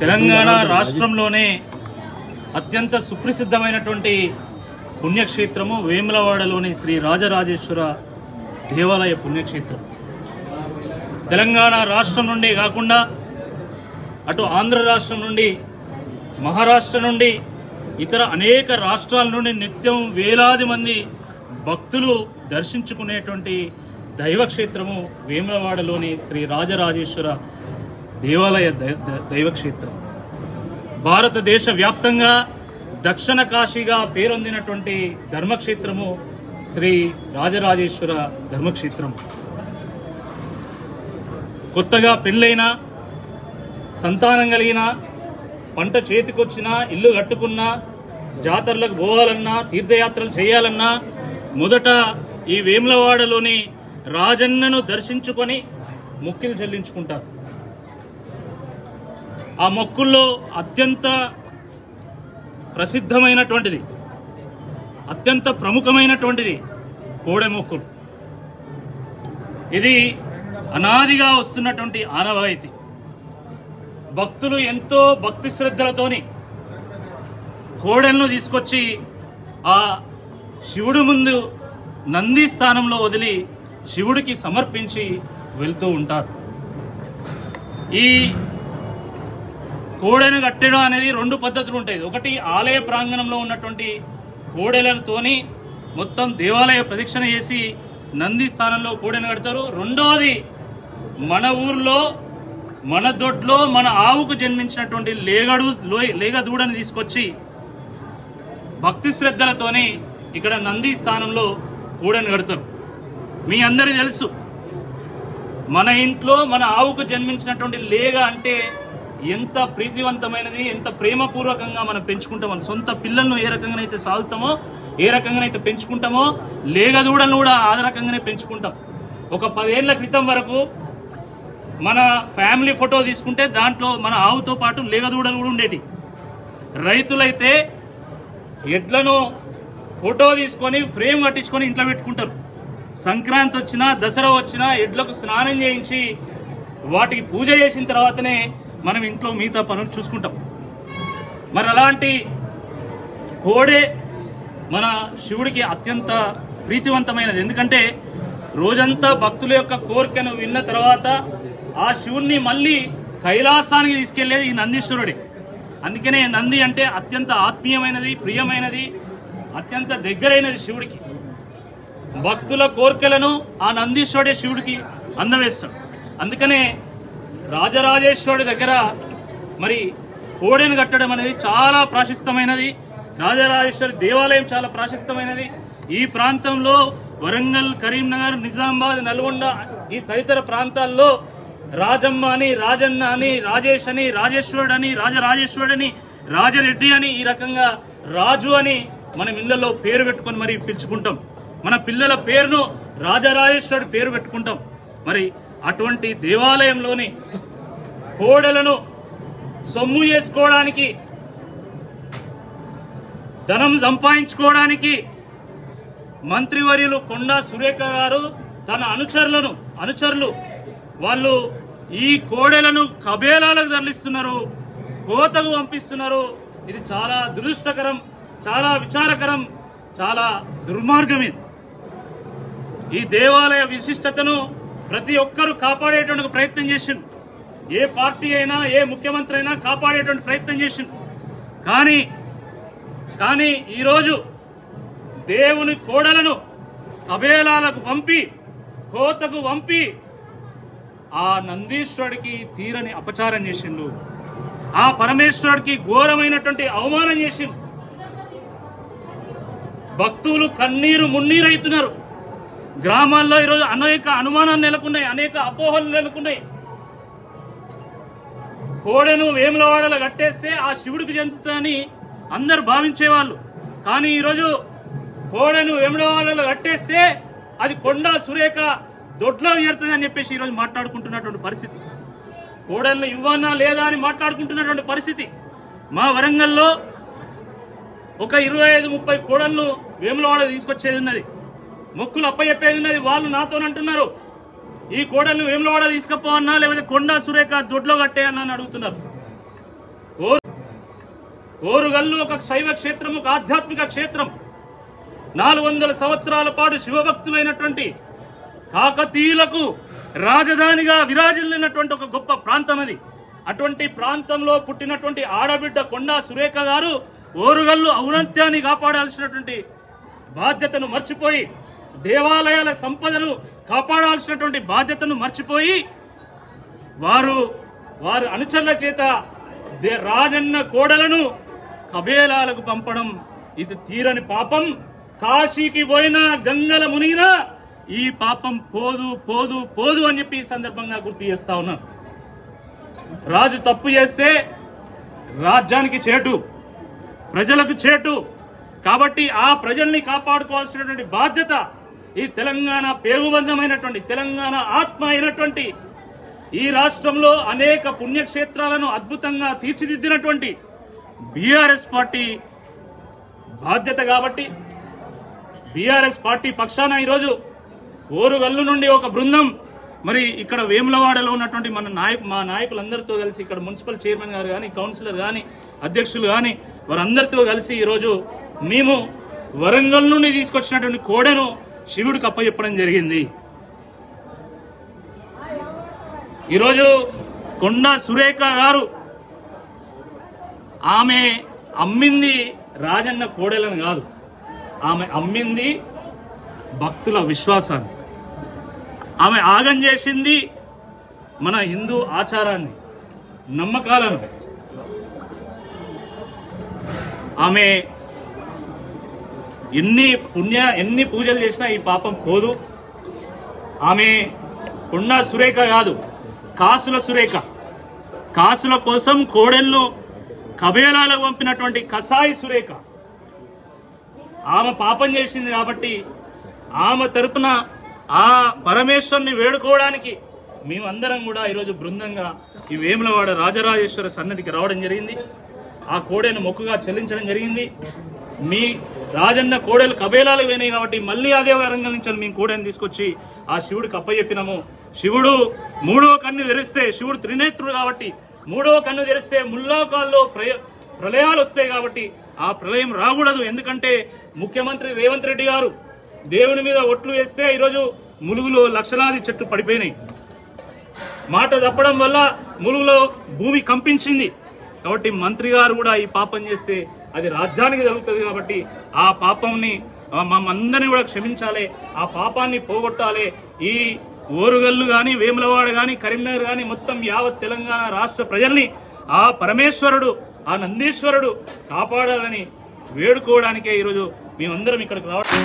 తెలంగాణ రాష్ట్రంలోనే అత్యంత సుప్రసిద్ధమైనటువంటి పుణ్యక్షేత్రము వేములవాడలోని శ్రీ రాజరాజేశ్వర దేవాలయ పుణ్యక్షేత్రం. తెలంగాణ రాష్ట్రం నుండి కాకుండా అటు ఆంధ్ర రాష్ట్రం నుండి, మహారాష్ట్ర నుండి, ఇతర అనేక రాష్ట్రాల నుండి నిత్యం వేలాది మంది భక్తులు దర్శించుకునేటువంటి దైవక్షేత్రము వేములవాడలోని శ్రీ రాజరాజేశ్వర దేవాలయ దైవక్షేత్రం. భారతదేశ వ్యాప్తంగా దక్షిణ కాశీగా పేరొందినటువంటి ధర్మక్షేత్రము శ్రీ రాజరాజేశ్వర ధర్మక్షేత్రం. కొత్తగా పెళ్ళైనా, సంతానం కలిగిన, పంట చేతికొచ్చినా, ఇల్లు కట్టుకున్నా, జాతరలకు పోవాలన్నా, తీర్థయాత్రలు చేయాలన్నా మొదట ఈ వేములవాడలోని రాజన్నను దర్శించుకొని మొక్కులు చెల్లించుకుంటారు. ఆ మొక్కుల్లో అత్యంత ప్రసిద్ధమైనటువంటిది, అత్యంత ప్రముఖమైనటువంటిది కోడె మొక్కులు. ఇది అనాదిగా వస్తున్నటువంటి ఆనవాయితీ. భక్తులు ఎంతో భక్తి శ్రద్ధలతోని కోడెలను తీసుకొచ్చి ఆ శివుడి ముందు నంది స్థానంలో వదిలి శివుడికి సమర్పించి వెళ్తూ ఉంటారు. ఈ కోడెను కట్టడం అనేది రెండు పద్ధతులు ఉంటాయి. ఒకటి ఆలయ ప్రాంగణంలో ఉన్నటువంటి కోడెలతోని మొత్తం దేవాలయ ప్రదక్షిణ చేసి నంది స్థానంలో కోడెను కడతారు. రెండవది మన ఊర్లో, మన దొడ్లో, మన ఆవుకు జన్మించినటువంటి లేగ దూడని తీసుకొచ్చి భక్తి శ్రద్ధలతోని ఇక్కడ నంది స్థానంలో కోడెను కడతారు. మీ అందరికీ తెలుసు, మన ఇంట్లో మన ఆవుకు జన్మించినటువంటి లేగ అంటే ఎంత ప్రీతివంతమైనది, ఎంత ప్రేమపూర్వకంగా మనం పెంచుకుంటామో. మన సొంత పిల్లలను ఏ రకంగానైతే సాగుతామో, ఏ రకంగానైతే పెంచుకుంటామో, లేగ దూడలను కూడా ఆ రకంగానే పెంచుకుంటాం. ఒక 10 ఏళ్ల క్రితం వరకు మన ఫ్యామిలీ ఫోటో తీసుకుంటే దాంట్లో మన ఆవుతో పాటు లేగ దూడలు కూడా ఉండేటి. రైతులైతే ఎడ్లను ఫోటో తీసుకొని ఫ్రేమ్ కట్టించుకొని ఇంట్లో పెట్టుకుంటారు. సంక్రాంతి వచ్చినా, దసరా వచ్చినా ఎడ్లకు స్నానం చేయించి వాటికి పూజ చేసిన తర్వాతనే మనం ఇంట్లో మిగతా పనులు చూసుకుంటాం. మరి అలాంటి కోడే మన శివుడికి అత్యంత ప్రీతివంతమైనది. ఎందుకంటే రోజంతా భక్తుల యొక్క కోరికను విన్న తర్వాత ఆ శివుణ్ణి మళ్ళీ కైలాసానికి తీసుకెళ్లేది ఈ నందీశ్వరుడే. అందుకనే నంది అంటే అత్యంత ఆత్మీయమైనది, ప్రియమైనది, అత్యంత దగ్గరైనది శివుడికి. భక్తుల కోరికలను ఆ నందీశ్వరుడే శివుడికి అందవేస్తాడు. అందుకనే రాజరాజేశ్వరుడి దగ్గర మరి కోడెను కట్టడం అనేది చాలా ప్రాశస్తమైనది. రాజరాజేశ్వరి దేవాలయం చాలా ప్రాశస్తమైనది. ఈ ప్రాంతంలో వరంగల్, కరీంనగర్, నిజామాబాద్, నల్గొండ ఈ తదితర ప్రాంతాల్లో రాజమ్మ అని, రాజన్న అని, రాజేష్ అని, రాజేశ్వరుడు అని, రాజరాజేశ్వరుడని, రాజరెడ్డి అని, ఈ రకంగా రాజు అని మనం ఇళ్లలో పేరు పెట్టుకొని మరి పిలుచుకుంటాం. మన పిల్లల పేరును రాజరాజేశ్వరుడి పేరు పెట్టుకుంటాం. మరి అటువంటి దేవాలయంలోని కోడెలను సొమ్ము చేసుకోవడానికి, ధనం సంపాదించుకోవడానికి మంత్రివర్యులు కొండా సురేఖ గారు తన అనుచరులు వాళ్ళు ఈ కోడెలను కబేలాలకు తరలిస్తున్నారు, కోతకు పంపిస్తున్నారు. ఇది చాలా దురదృష్టకరం, చాలా విచారకరం, చాలా దుర్మార్గం. ఈ దేవాలయ విశిష్టతను ప్రతి ఒక్కరూ కాపాడేటువంటి ప్రయత్నం చేసిండు. ఏ పార్టీ అయినా, ఏ ముఖ్యమంత్రి అయినా కాపాడేటువంటి ప్రయత్నం చేసిండు. కానీ ఈరోజు దేవుని కోడలను కబేలాలకు పంపి, కోతకు పంపి ఆ నందీశ్వరుడికి తీరని అపచారం చేసిండు. ఆ పరమేశ్వరుడికి ఘోరమైనటువంటి అవమానం చేసిండు. భక్తులు కన్నీరు మున్నీరైతున్నారు. గ్రామాల్లో ఈరోజు అనేక అనుమానాలు నెలకొన్నాయి, అనేక అపోహలు నెలకొన్నాయి. కోడెను వేములవాడలో కట్టేస్తే ఆ శివుడికి చెందుతుందని అందరు భావించేవాళ్ళు. కానీ ఈరోజు కోడెను వేములవాడలో కట్టేస్తే అది కొండా సురేఖ దొడ్లో చేరుతుంది అని చెప్పేసి ఈరోజు మాట్లాడుకుంటున్నటువంటి పరిస్థితి. కోడెలను ఇవ్వనా లేదా అని మాట్లాడుకుంటున్నటువంటి పరిస్థితి. మా వరంగల్లో ఒక 25-30 కోడళ్ళు వేములవాడ తీసుకొచ్చేది ఉన్నది, మొక్కులు అప్పచెప్పేది ఉన్నది. వాళ్ళు నాతోనంటున్నారు, ఈ కోడలను వేములవాడ తీసుకపోవన్నా లేకపోతే కొండా సురేఖ దొడ్లో కట్టేయన్నా అని అడుగుతున్నారు. ఓరుగల్లు ఒక శైవ క్షేత్రం, ఒక ఆధ్యాత్మిక క్షేత్రం. 400 సంవత్సరాల పాటు శివభక్తులైనటువంటి కాకతీయులకు రాజధానిగా విరాజిల్లినటువంటి ఒక గొప్ప ప్రాంతం అది. అటువంటి ప్రాంతంలో పుట్టినటువంటి ఆడబిడ్డ కొండా సురేఖ గారు ఓరుగల్లు ఔన్నత్యాన్ని కాపాడాల్సినటువంటి బాధ్యతను మర్చిపోయి, దేవాలయాల సంపదను కాపాడాల్సినటువంటి బాధ్యతను మర్చిపోయి వారు అనుచరుల చేత రాజన్న కోడలను కబేలాలకు పంపడం ఇది తీరని పాపం. కాశీకి పోయినా, గంగల మునిగినా ఈ పాపం పోదు పోదు పోదు అని చెప్పి ఈ సందర్భంగా గుర్తు చేస్తా ఉన్నాను. రాజు తప్పు చేస్తే రాజ్యానికి చేటు, ప్రజలకు చేటు. కాబట్టి ఆ ప్రజల్ని కాపాడుకోవాల్సినటువంటి బాధ్యత ఈ తెలంగాణ పేగుబంధమైనటువంటి, తెలంగాణ ఆత్మ అయినటువంటి, ఈ రాష్ట్రంలో అనేక పుణ్యక్షేత్రాలను అద్భుతంగా తీర్చిదిద్దినటువంటి బీఆర్ఎస్ పార్టీ బాధ్యత. కాబట్టి బీఆర్ఎస్ పార్టీ పక్షాన ఈరోజు ఓరుగల్లు నుండి ఒక బృందం మరి ఇక్కడ వేములవాడలో ఉన్నటువంటి మా నాయకులందరితో కలిసి, ఇక్కడ మున్సిపల్ చైర్మన్ గారు కానీ, కౌన్సిలర్ కానీ, అధ్యక్షులు కానీ, వారందరితో కలిసి ఈరోజు మేము వరంగల్ నుండి తీసుకొచ్చినటువంటి కోడెను శివుడికి అప్పచెప్పడం జరిగింది. ఈరోజు కొండా సురేఖ గారు ఆమె అమ్మింది రాజన్న కోడెలను కాదు, ఆమె అమ్మింది భక్తుల విశ్వాసాన్ని. ఆమె ఆగం చేసింది మన హిందూ ఆచారాన్ని, నమ్మకాలను. ఆమె ఎన్ని పూజలు చేసినా ఈ పాపం పోదు. ఆమె కొండా సురేఖ కాదు, కాసుల సురేఖ. కాసుల కోసం కోడెలను కబేలాలకు పంపినటువంటి కసాయి సురేఖ. ఆమె పాపం చేసింది కాబట్టి ఆమె తరపున ఆ పరమేశ్వరుని వేడుకోవడానికి మేమందరం కూడా ఈరోజు బృందంగా ఈ వేములవాడ రాజరాజేశ్వర సన్నిధికి రావడం జరిగింది. ఆ కోడెను మొక్కుగా చెల్లించడం జరిగింది. మీ రాజన్న కోడెలు కబేలాలకు పోయినాయి కాబట్టి మళ్ళీ అదే వరంగల్ నుంచి మేము కోడెను తీసుకొచ్చి ఆ శివుడికి అప్పచెప్పినాము. శివుడు మూడో కన్ను తెరిస్తే, శివుడు త్రినేత్రుడు కాబట్టి మూడో కన్ను తెరిస్తే ముల్లోకాల్లో ప్రళయాలు వస్తాయి. కాబట్టి ఆ ప్రళయం రాకూడదు. ఎందుకంటే ముఖ్యమంత్రి రేవంత్ రెడ్డి గారు దేవుని మీద ఒట్లు వేస్తే ఈరోజు ములుగులో లక్షలాది చెట్లు పడిపోయినాయి. మాట తప్పడం వల్ల ములుగులో భూమి కంపించింది. కాబట్టి మంత్రి గారు కూడా ఈ పాపం చేస్తే అది రాజ్యానికి జరుగుతుంది. కాబట్టి ఆ పాపంని మనందరినీ కూడా క్షమించాలి, ఆ పాపాన్ని పోగొట్టాలి. ఈ ఓరుగల్లు కానీ, వేములవాడ కానీ, కరీంనగర్ కానీ మొత్తం యావత్ తెలంగాణ రాష్ట్ర ప్రజల్ని ఆ పరమేశ్వరుడు, ఆ నందీశ్వరుడు కాపాడాలని వేడుకోవడానికే ఈరోజు మేమందరం ఇక్కడికి రావడం.